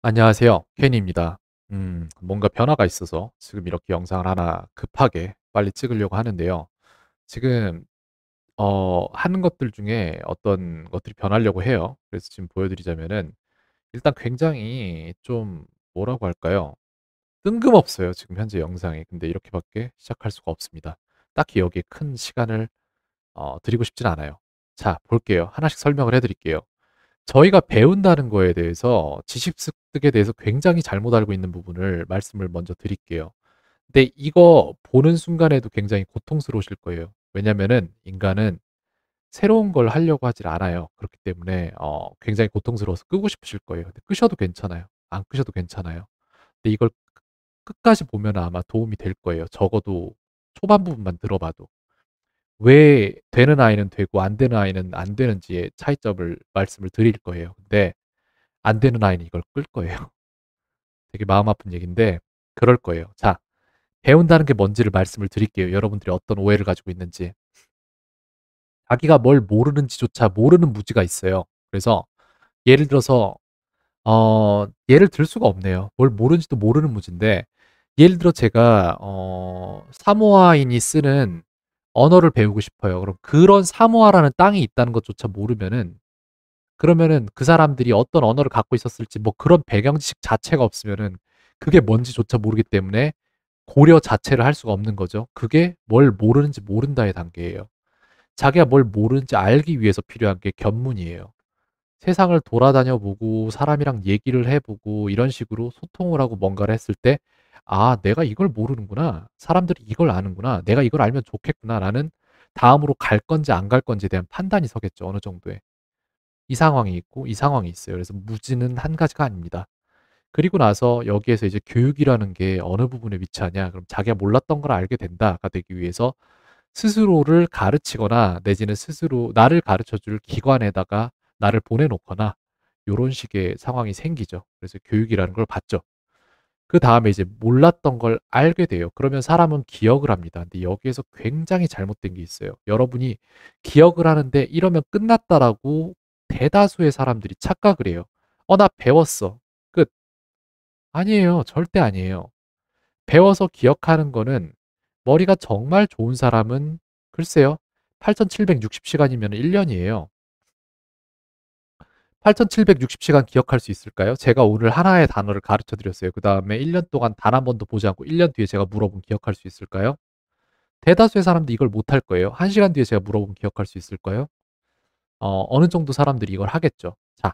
안녕하세요. 케인입니다. 뭔가 변화가 있어서 지금 이렇게 영상을 하나 급하게 빨리 찍으려고 하는데요. 지금 하는 것들 중에 어떤 것들이 변하려고 해요. 그래서 지금 보여드리자면은 일단 굉장히 좀 뭐라고 할까요? 뜬금없어요. 지금 현재 영상이. 근데 이렇게밖에 시작할 수가 없습니다. 딱히 여기에 큰 시간을 드리고 싶진 않아요. 자, 볼게요. 하나씩 설명을 해드릴게요. 저희가 배운다는 거에 대해서 지식 습득에 대해서 굉장히 잘못 알고 있는 부분을 말씀을 먼저 드릴게요. 근데 이거 보는 순간에도 굉장히 고통스러우실 거예요. 왜냐면은 인간은 새로운 걸 하려고 하질 않아요. 그렇기 때문에 굉장히 고통스러워서 끄고 싶으실 거예요. 근데 끄셔도 괜찮아요. 안 끄셔도 괜찮아요. 근데 이걸 끝까지 보면 아마 도움이 될 거예요. 적어도 초반 부분만 들어봐도. 왜 되는 아이는 되고 안 되는 아이는 안 되는지의 차이점을 말씀을 드릴 거예요. 근데 안 되는 아이는 이걸 끌 거예요. 되게 마음 아픈 얘기인데 그럴 거예요. 자, 배운다는 게 뭔지를 말씀을 드릴게요. 여러분들이 어떤 오해를 가지고 있는지. 자기가 뭘 모르는지조차 모르는 무지가 있어요. 그래서 예를 들어서 예를 들 수가 없네요. 뭘 모르는지도 모르는 무지인데 예를 들어 제가 사모아인이 쓰는 언어를 배우고 싶어요. 그럼 그런 사모아라는 땅이 있다는 것조차 모르면은 그러면은 그 사람들이 어떤 언어를 갖고 있었을지 뭐 그런 배경 지식 자체가 없으면은 그게 뭔지조차 모르기 때문에 고려 자체를 할 수가 없는 거죠. 그게 뭘 모르는지 모른다의 단계예요. 자기가 뭘 모르는지 알기 위해서 필요한 게 견문이에요. 세상을 돌아다녀 보고 사람이랑 얘기를 해 보고 이런 식으로 소통을 하고 뭔가를 했을 때 '아 내가 이걸 모르는구나. 사람들이 이걸 아는구나. 내가 이걸 알면 좋겠구나.'라는 다음으로 갈 건지 안 갈 건지에 대한 판단이 서겠죠, 어느 정도의. 이 상황이 있고 이 상황이 있어요. 그래서 무지는 한 가지가 아닙니다. 그리고 나서 여기에서 이제 교육이라는 게 어느 부분에 위치하냐? 그럼 자기가 몰랐던 걸 알게 된다가 되기 위해서 스스로를 가르치거나 내지는 스스로 나를 가르쳐 줄 기관에다가 나를 보내놓거나 요런 식의 상황이 생기죠. 그래서 교육이라는 걸 받죠. 그다음에 이제 몰랐던 걸 알게 돼요. 그러면 사람은 기억을 합니다. 근데 여기에서 굉장히 잘못된 게 있어요. 여러분이 기억을 하는데 이러면 끝났다라고 대다수의 사람들이 착각을 해요. 나 배웠어. 끝. 아니에요. 절대 아니에요. 배워서 기억하는 거는 머리가 정말 좋은 사람은 글쎄요. 8,760시간이면 1년이에요. 8,760시간 기억할 수 있을까요? 제가 오늘 하나의 단어를 가르쳐 드렸어요. 그다음에 1년 동안 단 한 번도 보지 않고 1년 뒤에 제가 물어보면 기억할 수 있을까요? 대다수의 사람들이 이걸 못할 거예요. 1시간 뒤에 제가 물어보면 기억할 수 있을까요? 어느 정도 사람들이 이걸 하겠죠. 자,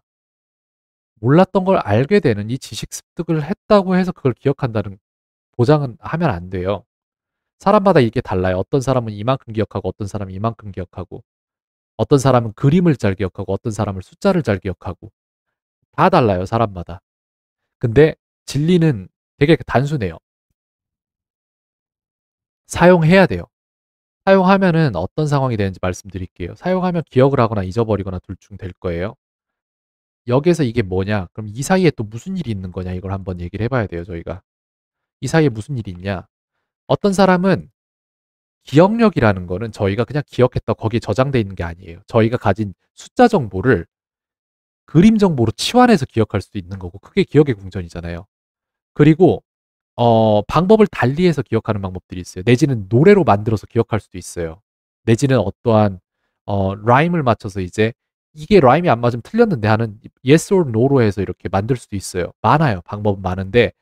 몰랐던 걸 알게 되는 이 지식 습득을 했다고 해서 그걸 기억한다는 보장은 하면 안 돼요. 사람마다 이게 달라요. 어떤 사람은 이만큼 기억하고 어떤 사람은 이만큼 기억하고 어떤 사람은 그림을 잘 기억하고 어떤 사람은 숫자를 잘 기억하고 다 달라요, 사람마다. 근데 진리는 되게 단순해요. 사용해야 돼요. 사용하면은 어떤 상황이 되는지 말씀드릴게요. 사용하면 기억을 하거나 잊어버리거나 둘 중 될 거예요. 여기에서 이게 뭐냐? 그럼 이 사이에 또 무슨 일이 있는 거냐? 이걸 한번 얘기를 해봐야 돼요, 저희가. 이 사이에 무슨 일이 있냐? 어떤 사람은 기억력이라는 거는 저희가 그냥 기억했다 거기에 저장돼 있는 게 아니에요. 저희가 가진 숫자 정보를 그림 정보로 치환해서 기억할 수도 있는 거고 그게 기억의 궁전이잖아요. 그리고 방법을 달리해서 기억하는 방법들이 있어요. 내지는 노래로 만들어서 기억할 수도 있어요. 내지는 어떠한 라임을 맞춰서 이제 이게 라임이 안 맞으면 틀렸는데 하는 yes or no로 해서 이렇게 만들 수도 있어요. 많아요. 방법은 많은데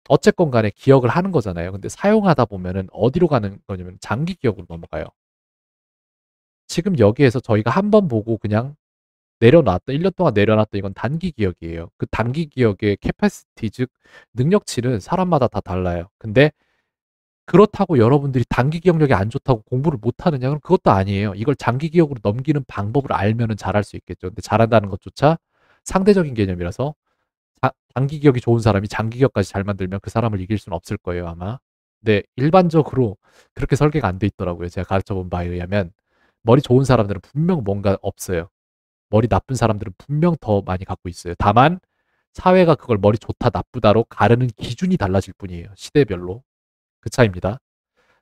어쨌건 간에 기억을 하는 거잖아요. 근데 사용하다 보면은 어디로 가는 거냐면 장기 기억으로 넘어가요. 지금 여기에서 저희가 한 번 보고 그냥 내려놨다 1년 동안 내려놨다 이건 단기 기억이에요. 그 단기 기억의 캐파시티 즉 능력치는 사람마다 다 달라요. 근데 그렇다고 여러분들이 단기 기억력이 안 좋다고 공부를 못 하느냐? 그럼 그것도 아니에요. 이걸 장기 기억으로 넘기는 방법을 알면은 잘할 수 있겠죠. 근데 잘한다는 것조차 상대적인 개념이라서 단기 기억이 좋은 사람이 장기 기억까지 잘 만들면 그 사람을 이길 수는 없을 거예요, 아마. 근데 일반적으로 그렇게 설계가 안 돼 있더라고요. 제가 가르쳐 본 바에 의하면 머리 좋은 사람들은 분명 뭔가 없어요. 머리 나쁜 사람들은 분명 더 많이 갖고 있어요. 다만 사회가 그걸 머리 좋다 나쁘다로 가르는 기준이 달라질 뿐이에요. 시대별로. 그 차이입니다.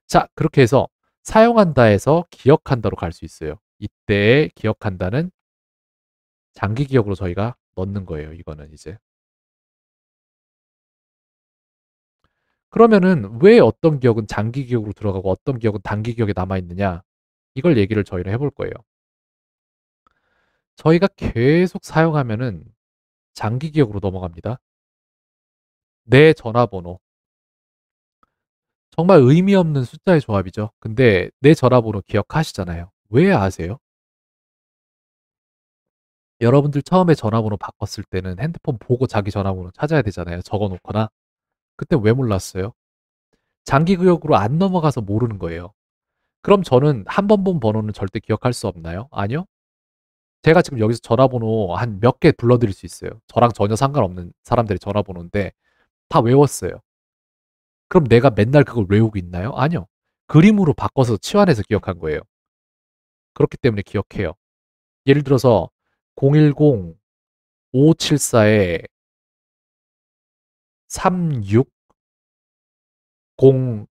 자, 그렇게 해서 사용한다에서 기억한다로 갈 수 있어요. 이때의 기억한다는 장기 기억으로 저희가 넣는 거예요. 이거는 이제. 그러면은 왜 어떤 기억은 장기 기억으로 들어가고 어떤 기억은 단기 기억에 남아 있느냐? 이걸 얘기를 저희는 해볼 거예요. 저희가 계속 사용하면은 장기 기억으로 넘어갑니다. 내 전화번호. 정말 의미 없는 숫자의 조합이죠. 근데 내 전화번호 기억하시잖아요. 왜 아세요? 여러분들 처음에 전화번호 바꿨을 때는 핸드폰 보고 자기 전화번호 찾아야 되잖아요. 적어 놓거나. 그때 왜 몰랐어요? 장기 기억으로 안 넘어가서 모르는 거예요. 그럼 저는 한 번 본 번호는 절대 기억할 수 없나요? 아니요. 제가 지금 여기서 전화번호 한 몇 개 불러드릴 수 있어요. 저랑 전혀 상관없는 사람들의 전화번호인데 다 외웠어요. 그럼 내가 맨날 그걸 외우고 있나요? 아니요. 그림으로 바꿔서 치환해서 기억한 거예요. 그렇기 때문에 기억해요. 예를 들어서 010-5574에 360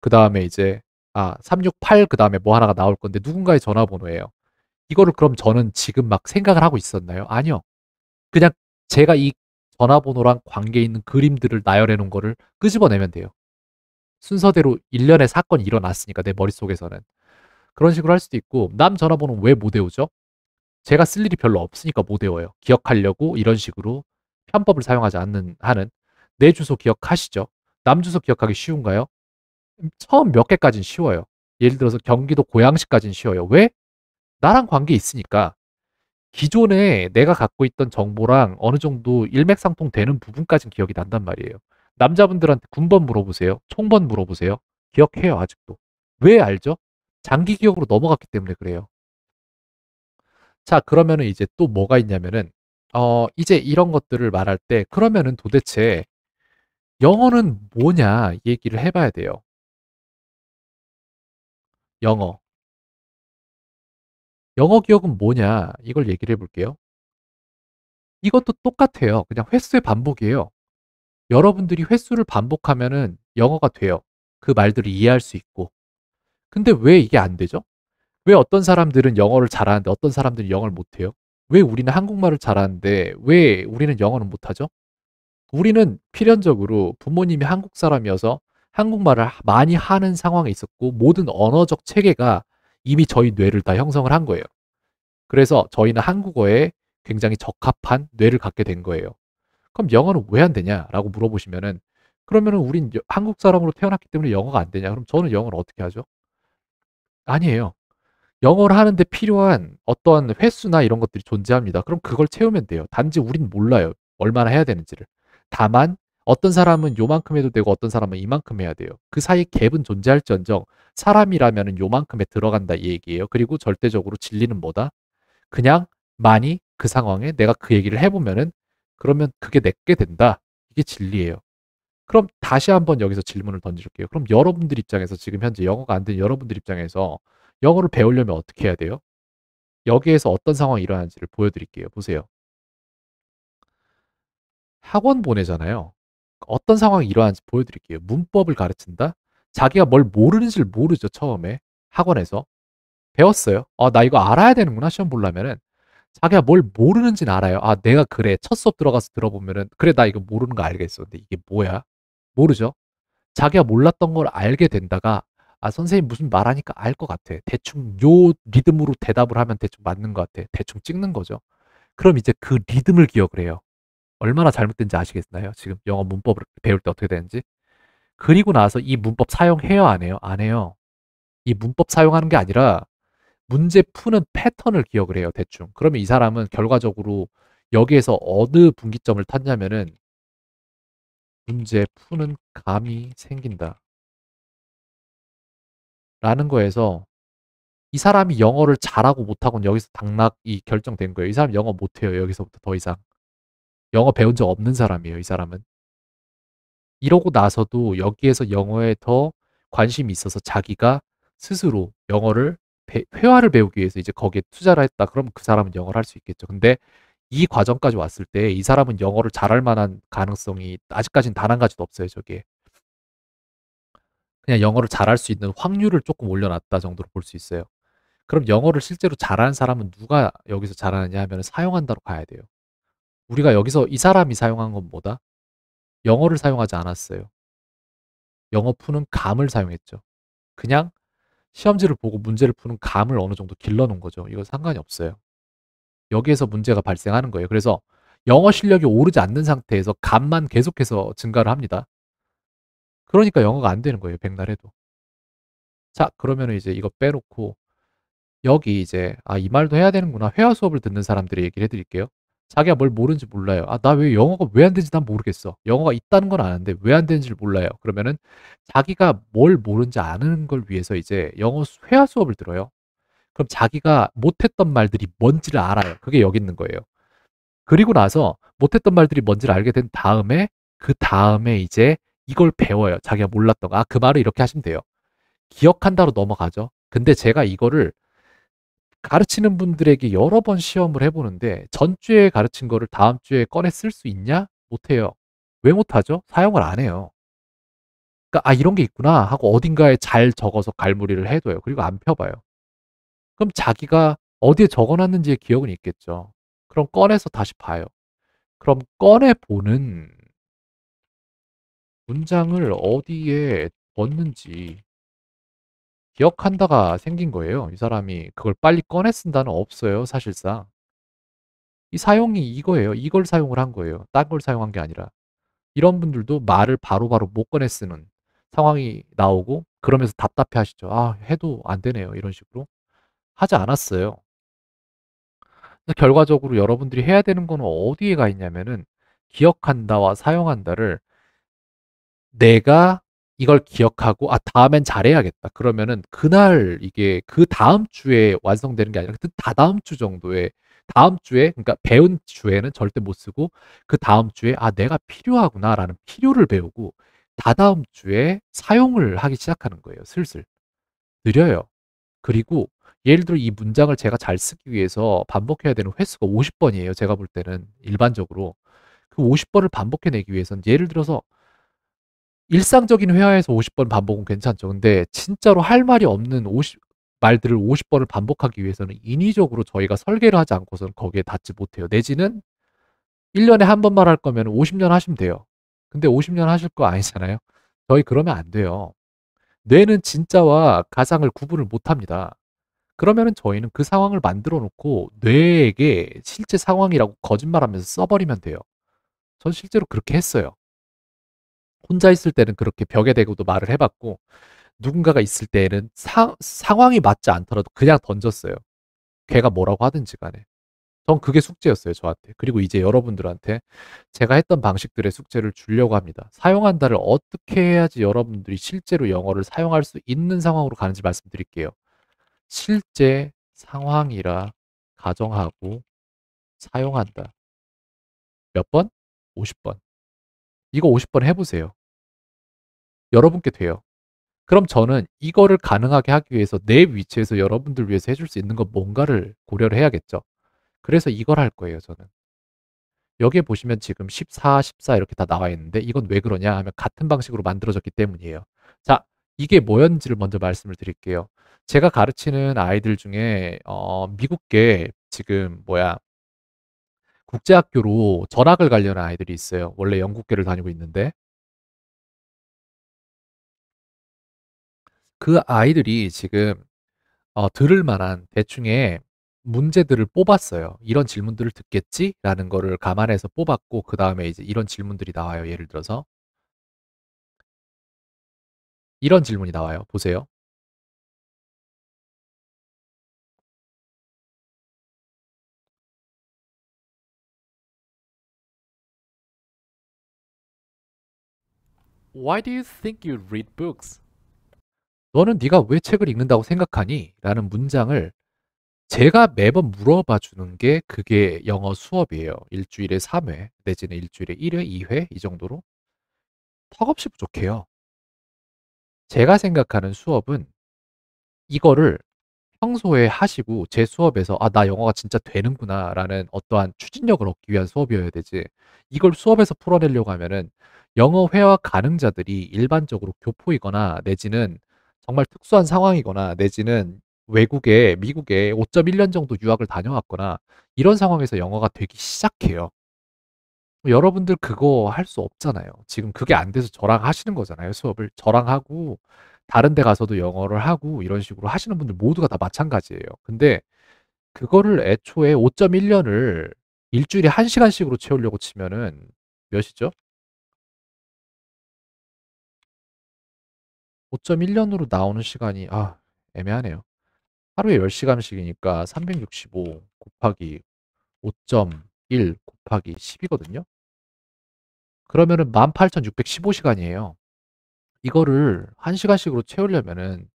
그다음에 이제 368 그다음에 뭐 하나가 나올 건데 누군가의 전화번호예요. 이거를 그럼 저는 지금 막 생각을 하고 있었나요? 아니요. 그냥 제가 이 전화번호랑 관계 있는 그림들을 나열해 놓은 거를 끄집어내면 돼요. 순서대로 일련의 사건이 일어났으니까 내 머릿속에서는. 그런 식으로 할 수도 있고 남 전화번호는 왜 못 외우죠? 제가 쓸 일이 별로 없으니까 못 외워요. 기억하려고 이런 식으로 편법을 사용하지 않는 한은. 내 주소 기억하시죠? 남 주소 기억하기 쉬운가요? 처음 몇 개까지는 쉬워요. 예를 들어서 경기도 고양시까지는 쉬워요. 왜? 나랑 관계 있으니까. 기존에 내가 갖고 있던 정보랑 어느 정도 일맥상통되는 부분까지는 기억이 난단 말이에요. 남자분들한테 군번 물어보세요. 총번 물어보세요. 기억해요, 아직도. 왜 알죠? 장기 기억으로 넘어갔기 때문에 그래요. 자, 그러면은 이제 또 뭐가 있냐면은, 이제 이런 것들을 말할 때, 그러면은 도대체 영어는 뭐냐, 이 얘기를 해봐야 돼요. 영어. 영어 기억은 뭐냐, 이걸 얘기를 해볼게요. 이것도 똑같아요. 그냥 횟수의 반복이에요. 여러분들이 횟수를 반복하면은 영어가 돼요. 그 말들을 이해할 수 있고. 근데 왜 이게 안 되죠? 왜 어떤 사람들은 영어를 잘하는데 어떤 사람들은 영어를 못해요? 왜 우리는 한국말을 잘하는데 왜 우리는 영어는 못하죠? 우리는 필연적으로 부모님이 한국 사람이어서 한국말을 많이 하는 상황에 있었고 모든 언어적 체계가 이미 저희 뇌를 다 형성을 한 거예요. 그래서 저희는 한국어에 굉장히 적합한 뇌를 갖게 된 거예요. 그럼 영어는 왜 안 되냐라고 물어보시면은 그러면은 우린 한국 사람으로 태어났기 때문에 영어가 안 되냐? 그럼 저는 영어를 어떻게 하죠? 아니에요. 영어를 하는데 필요한 어떤 횟수나 이런 것들이 존재합니다. 그럼 그걸 채우면 돼요. 단지 우린 몰라요. 얼마나 해야 되는지를. 다만 어떤 사람은 요만큼 해도 되고 어떤 사람은 이만큼 해야 돼요. 그 사이 갭은 존재할지언정 사람이라면 요만큼에 들어간다 이 얘기예요. 그리고 절대적으로 진리는 뭐다? 그냥 많이 그 상황에 내가 그 얘기를 해보면은 그러면 그게 내게 된다. 이게 진리예요. 그럼 다시 한번 여기서 질문을 던질게요. 그럼 여러분들 입장에서 지금 현재 영어가 안 되는 여러분들 입장에서 영어를 배우려면 어떻게 해야 돼요? 여기에서 어떤 상황이 일어나는지를 보여드릴게요. 보세요. 학원 보내잖아요. 어떤 상황이 일어나는지 보여드릴게요. 문법을 가르친다? 자기가 뭘 모르는지를 모르죠, 처음에. 학원에서. 배웠어요. 나 이거 알아야 되는구나, 시험 보려면은. 자기가 뭘 모르는지는 알아요. 내가 그래. 첫 수업 들어가서 들어보면은, 그래, 나 이거 모르는 거 알겠어. 근데 이게 뭐야? 모르죠? 자기가 몰랐던 걸 알게 된다가 선생님 무슨 말하니까 알 것 같아. 대충 요 리듬으로 대답을 하면 대충 맞는 것 같아. 대충 찍는 거죠. 그럼 이제 그 리듬을 기억을 해요. 얼마나 잘못된지 아시겠나요? 지금 영어 문법을 배울 때 어떻게 되는지. 그리고 나서 이 문법 사용해요, 안 해요? 안 해요. 이 문법 사용하는 게 아니라 문제 푸는 패턴을 기억을 해요, 대충. 그러면 이 사람은 결과적으로 여기에서 어느 분기점을 탔냐면은 문제 푸는 감이 생긴다. 라는 거에서 이 사람이 영어를 잘하고 못하고는 여기서 당락이 결정된 거예요. 이 사람 영어 못해요. 여기서부터 더 이상. 영어 배운 적 없는 사람이에요. 이 사람은. 이러고 나서도 여기에서 영어에 더 관심이 있어서 자기가 스스로 영어를 회화를 배우기 위해서 이제 거기에 투자를 했다. 그러면 그 사람은 영어를 할 수 있겠죠. 근데 이 과정까지 왔을 때 이 사람은 영어를 잘할 만한 가능성이 아직까지는 단 한 가지도 없어요. 저게. 그냥 영어를 잘할 수 있는 확률을 조금 올려놨다 정도로 볼 수 있어요. 그럼 영어를 실제로 잘하는 사람은 누가 여기서 잘하느냐 하면 사용한다로 가야 돼요. 우리가 여기서 이 사람이 사용한 건 뭐다? 영어를 사용하지 않았어요. 영어 푸는 감을 사용했죠. 그냥 시험지를 보고 문제를 푸는 감을 어느 정도 길러 놓은 거죠. 이거 상관이 없어요. 여기에서 문제가 발생하는 거예요. 그래서 영어 실력이 오르지 않는 상태에서 감만 계속해서 증가를 합니다. 그러니까 영어가 안 되는 거예요, 백날 해도. 자, 그러면은 이제 이거 빼놓고 여기 이제 이 말도 해야 되는구나. 회화 수업을 듣는 사람들의 얘기를 해 드릴게요. 자기가 뭘 모르는지 몰라요. 나 왜 영어가 왜 안 되는지 난 모르겠어. 영어가 있다는 건 아는데 왜 안 되는지를 몰라요. 그러면은 자기가 뭘 모르는지 아는 걸 위해서 이제 영어 회화 수업을 들어요. 그럼 자기가 못했던 말들이 뭔지를 알아요. 그게 여기 있는 거예요. 그리고 나서 못했던 말들이 뭔지를 알게 된 다음에 그다음에 이제 이걸 배워요. 자기가 몰랐던 거. 그 말을 이렇게 하시면 돼요. 기억한다로 넘어가죠. 근데 제가 이거를 가르치는 분들에게 여러 번 시험을 해 보는데 전주에 가르친 거를 다음 주에 꺼내 쓸 수 있냐? 못 해요. 왜 못하죠? 사용을 안 해요. 그러니까 '아 이런 게 있구나.' 하고 어딘가에 잘 적어서 갈무리를 해 둬요. 그리고 안 펴 봐요. 그럼 자기가 어디에 적어 놨는지의 기억은 있겠죠. 그럼 꺼내서 다시 봐요. 그럼 꺼내 보는 문장을 어디에 뒀는지 기억한다가 생긴 거예요. 이 사람이 그걸 빨리 꺼내 쓴다는 없어요, 사실상. 이 사용이 이거예요. 이걸 사용을 한 거예요. 딴 걸 사용한 게 아니라. 이런 분들도 말을 바로바로 못 꺼내 쓰는 상황이 나오고 그러면서 답답해 하시죠. 해도 안 되네요. 이런 식으로. 하지 않았어요. 그래서 결과적으로 여러분들이 해야 되는 거는 어디에 가 있냐면은 기억한다와 사용한다를 내가 이걸 기억하고 '다음엔 잘해야겠다.' 그러면은 그날 이게 그다음 주에 완성되는 게 아니라 그 다다음 주 정도에 다음 주에 그러니까 배운 주에는 절대 못 쓰고 그다음 주에 '내가 필요하구나.'라는 필요를 배우고 다다음 주에 사용을 하기 시작하는 거예요 슬슬. 느려요. 그리고 예를 들어 이 문장을 제가 잘 쓰기 위해서 반복해야 되는 횟수가 50 번이에요 제가 볼 때는 일반적으로. 그 50 번을 반복해 내기 위해서는 예를 들어서 일상적인 회화에서 50번 반복은 괜찮죠. 근데 진짜로 할 말이 없는 50 말들을 50 번을 반복하기 위해서는 인위적으로 저희가 설계를 하지 않고서는 거기에 닿지 못해요. 내지는 1 년에 한 번만 할 거면 50년 하시면 돼요. 근데 50년 하실 거 아니잖아요. 저희 그러면 안 돼요. 뇌는 진짜와 가상을 구분을 못 합니다. 그러면은 저희는 그 상황을 만들어 놓고 뇌에게 실제 상황이라고 거짓말하면서 써 버리면 돼요. 전 실제로 그렇게 했어요. 혼자 있을 때는 그렇게 벽에 대고도 말을 해 봤고 누군가가 있을 때에는 상황이 맞지 않더라도 그냥 던졌어요. 걔가 뭐라고 하든지 간에. 전 그게 숙제였어요, 저한테. 그리고 이제 여러분들한테 제가 했던 방식들의 숙제를 주려고 합니다. 사용한다를 어떻게 해야지 여러분들이 실제로 영어를 사용할 수 있는 상황으로 가는지 말씀드릴게요. 실제 상황이라 가정하고 사용한다. 몇 번? 50 번. 이거 50번 해 보세요. 여러분께 돼요. 그럼 저는 이거를 가능하게 하기 위해서 내 위치에서 여러분들 위해서 해줄 수 있는 건 뭔가를 고려를 해야겠죠. 그래서 이걸 할 거예요, 저는. 여기에 보시면 지금 14, 14 이렇게 다 나와 있는데 이건 왜 그러냐 하면 같은 방식으로 만들어졌기 때문이에요. 자, 이게 뭐였는지를 먼저 말씀을 드릴게요. 제가 가르치는 아이들 중에 미국계 지금 국제학교로 전학을 가려는 아이들이 있어요. 원래 영국계를 다니고 있는데 그 아이들이 지금 들을 만한 대충의 문제들을 뽑았어요. '이런 질문들을 듣겠지?'라는 거를 감안해서 뽑았고 그다음에 이제 이런 질문들이 나와요. 예를 들어서 이런 질문이 나와요. 보세요. "Why do you think you read books?" "너는 네가 왜 책을 읽는다고 생각하니?" 라는 문장을 제가 매번 물어봐 주는 게 그게 영어 수업이에요. 일 주일에 3 회 내지는 일 주일에 1 회, 2회 이 정도로 턱없이 부족해요. 제가 생각하는 수업은 이거를 평소에 하시고 제 수업에서 '아 나 영어가 진짜 되는구나.'라는 어떠한 추진력을 얻기 위한 수업이어야 되지 이걸 수업에서 풀어내려고 하면은 영어 회화 가능자들이 일반적으로 교포이거나 내지는 정말 특수한 상황이거나 내지는 외국에 미국에 5.1년 정도 유학을 다녀왔거나 이런 상황에서 영어가 되기 시작해요. 여러분들 그거 할 수 없잖아요. 지금 그게 안 돼서 저랑 하시는 거잖아요, 수업을. 저랑 하고 다른 데 가서도 영어를 하고 이런 식으로 하시는 분들 모두가 다 마찬가지예요. 근데 그거를 애초에 5.1년을 일주일에 1시간씩으로 채우려고 치면은 몇이죠? 5.1년으로 나오는 시간이 애매하네요. 하루에 10시간씩이니까 365 곱하기 5.1 곱하기 10이거든요. 그러면은 18,615시간이에요. 이거를 1시간씩으로 채우려면은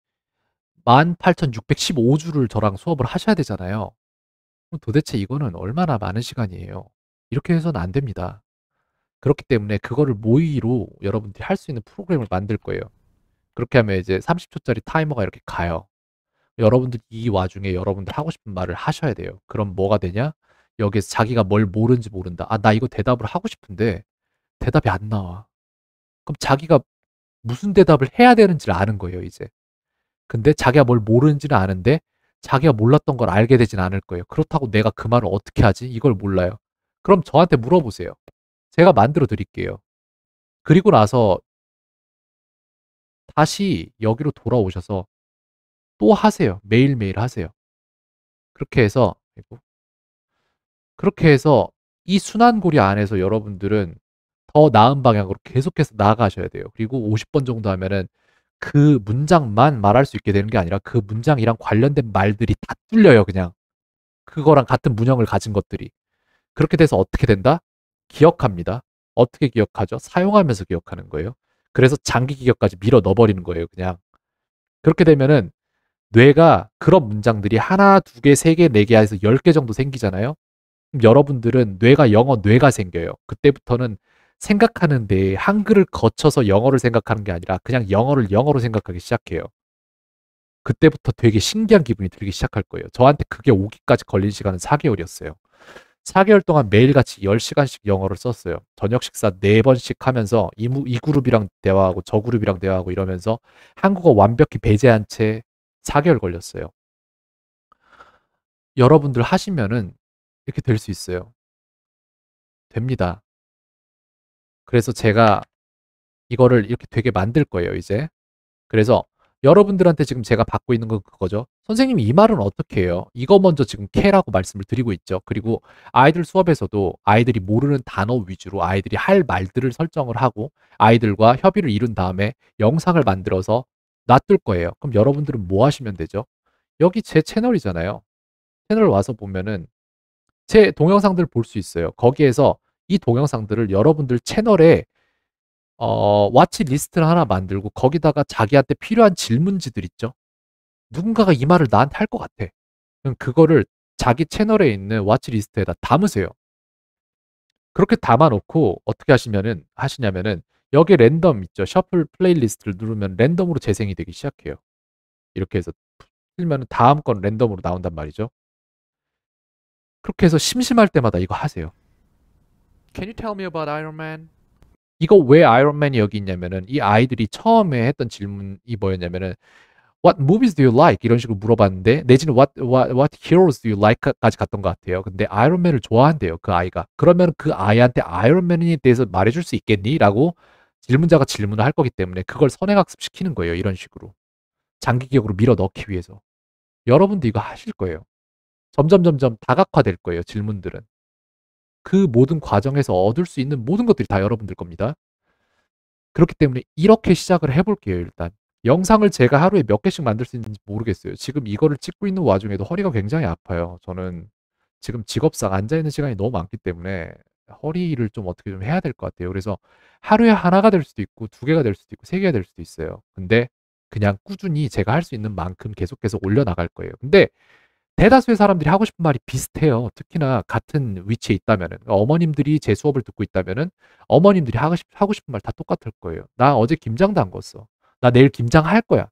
18,615주를 저랑 수업을 하셔야 되잖아요. 그럼 도대체 이거는 얼마나 많은 시간이에요? 이렇게 해서는 안 됩니다. 그렇기 때문에 그거를 모의로 여러분들이 할 수 있는 프로그램을 만들 거예요. 그렇게 하면 이제 30초짜리 타이머가 이렇게 가요. 여러분들 이 와중에 여러분들 하고 싶은 말을 하셔야 돼요. 그럼 뭐가 되냐? 여기에서 자기가 뭘 모르는지 모른다. 나 이거 대답을 하고 싶은데 대답이 안 나와. 그럼 자기가 무슨 대답을 해야 되는지를 아는 거예요, 이제. 근데 자기가 뭘 모르는지는 아는데 자기가 몰랐던 걸 알게 되진 않을 거예요. 그렇다고 내가 그 말을 어떻게 하지? 이걸 몰라요. 그럼 저한테 물어보세요. 제가 만들어 드릴게요. 그리고 나서 다시 여기로 돌아오셔서 또 하세요. 매일매일 하세요. 그렇게 해서, 아이고, 그렇게 해서 이 순환고리 안에서 여러분들은 더 나은 방향으로 계속해서 나아가셔야 돼요. 그리고 50번 정도 하면은 그 문장만 말할 수 있게 되는 게 아니라 그 문장이랑 관련된 말들이 다 뚫려요, 그냥. 그거랑 같은 문형을 가진 것들이. 그렇게 돼서 어떻게 된다? 기억합니다. 어떻게 기억하죠? 사용하면서 기억하는 거예요. 그래서 장기 기억까지 밀어 넣어버리는 거예요, 그냥. 그렇게 되면은 뇌가 그런 문장들이 하나, 두 개, 세 개, 네 개 해서 10개 정도 생기잖아요. 그럼 여러분들은 뇌가 영어 뇌가 생겨요. 그때부터는 생각하는데 한글을 거쳐서 영어를 생각하는 게 아니라 그냥 영어를 영어로 생각하기 시작해요. 그때부터 되게 신기한 기분이 들기 시작할 거예요. 저한테 그게 오기까지 걸린 시간은 4개월이었어요. 4개월 동안 매일같이 10시간씩 영어를 썼어요. 저녁 식사 4번씩 하면서 이 그룹이랑 대화하고 저 그룹이랑 대화하고 이러면서 한국어 완벽히 배제한 채 4개월 걸렸어요. 여러분들 하시면은 이렇게 될 수 있어요. 됩니다. 그래서 제가 이거를 이렇게 되게 만들 거예요, 이제. 그래서 여러분들한테 지금 제가 받고 있는 건 그거죠. 선생님, 이 말은 어떻게 해요? 이거 먼저 지금 캐라고 말씀을 드리고 있죠. 그리고 아이들 수업에서도 아이들이 모르는 단어 위주로 아이들이 할 말들을 설정을 하고 아이들과 협의를 이룬 다음에 영상을 만들어서 놔둘 거예요. 그럼 여러분들은 뭐 하시면 되죠? 여기 제 채널이잖아요. 채널 와서 보면은 제 동영상들을 볼 수 있어요. 거기에서 이 동영상들을 여러분들 채널에 워치 리스트를 하나 만들고 거기다가 자기한테 필요한 질문지들 있죠. 누군가가 이 말을 나한테 할 것 같아. 그럼 그거를 자기 채널에 있는 워치 리스트에다 담으세요. 그렇게 담아놓고 어떻게 하시냐면은 여기 랜덤 있죠. 셔플 플레이리스트를 누르면 랜덤으로 재생이 되기 시작해요. 이렇게 해서 틀면 다음 건 랜덤으로 나온단 말이죠. 그렇게 해서 심심할 때마다 이거 하세요. Can you tell me about Iron Man? 이거 왜 아이언맨이 여기 있냐면은 이 아이들이 처음에 했던 질문이 뭐였냐면은 What movies do you like? 이런 식으로 물어봤는데 내지는 what heroes do you like?까지 갔던 것 같아요. 근데 아이언맨을 좋아한대요, 그 아이가. 그러면 그 아이한테 아이언맨에 대해서 말해줄 수 있겠니? 라고 질문자가 질문을 할 거기 때문에 그걸 선행학습 시키는 거예요, 이런 식으로. 장기 기억으로 밀어 넣기 위해서. 여러분도 이거 하실 거예요. 점점 다각화될 거예요, 질문들은. 그 모든 과정에서 얻을 수 있는 모든 것들이 다 여러분들 겁니다. 그렇기 때문에 이렇게 시작을 해볼게요, 일단. 영상을 제가 하루에 몇 개씩 만들 수 있는지 모르겠어요. 지금 이거를 찍고 있는 와중에도 허리가 굉장히 아파요. 저는 지금 직업상 앉아있는 시간이 너무 많기 때문에 허리를 좀 어떻게 좀 해야 될 것 같아요. 그래서 하루에 하나가 될 수도 있고 두 개가 될 수도 있고 세 개가 될 수도 있어요. 근데 그냥 꾸준히 제가 할 수 있는 만큼 계속해서 올려나갈 거예요. 근데 대다수의 사람들이 하고 싶은 말이 비슷해요. 특히나 같은 위치에 있다면은. 그러니까 어머님들이 제 수업을 듣고 있다면은 어머님들이 하고 싶은 말 다 똑같을 거예요. 나 어제 김장 담궜어. 나 내일 김장 할 거야.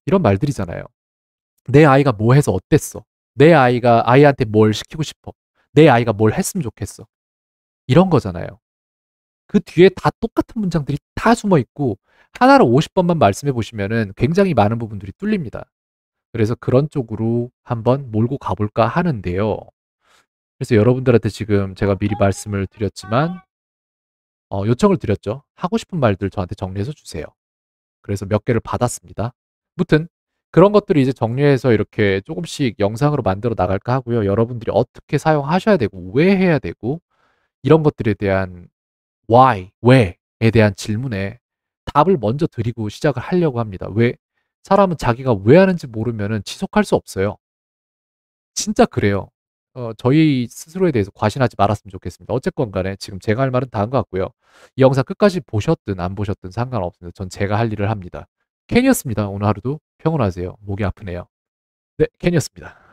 이런 말들이잖아요. 내 아이가 뭐 해서 어땠어? 내 아이가 아이한테 뭘 시키고 싶어? 내 아이가 뭘 했으면 좋겠어? 이런 거잖아요. 그 뒤에 다 똑같은 문장들이 다 숨어 있고 하나를 50번만 말씀해 보시면은 굉장히 많은 부분들이 뚫립니다. 그래서 그런 쪽으로 한번 몰고 가볼까 하는데요. 그래서 여러분들한테 지금 제가 미리 말씀을 드렸지만 요청을 드렸죠. 하고 싶은 말들 저한테 정리해서 주세요. 그래서 몇 개를 받았습니다. 무튼 그런 것들을 이제 정리해서 이렇게 쪼금씩 영상으로 만들어 나갈까 하고요. 여러분들이 어떻게 사용하셔야 되고 왜 해야 되고 이런 것들에 대한 why, 왜에 대한 질문에 답을 먼저 드리고 시작을 하려고 합니다. 왜 사람은 자기가 왜 하는지 모르면은 지속할 수 없어요. 진짜 그래요. 저희 스스로에 대해서 과신하지 말았으면 좋겠습니다. 어쨌건 간에 지금 제가 할 말은 다 한 것 같고요. 이 영상 끝까지 보셨든 안 보셨든 상관없습니다. 전 제가 할 일을 합니다. 켄이었습니다. 오늘 하루도 평온하세요. 목이 아프네요. 네, 켄이었습니다.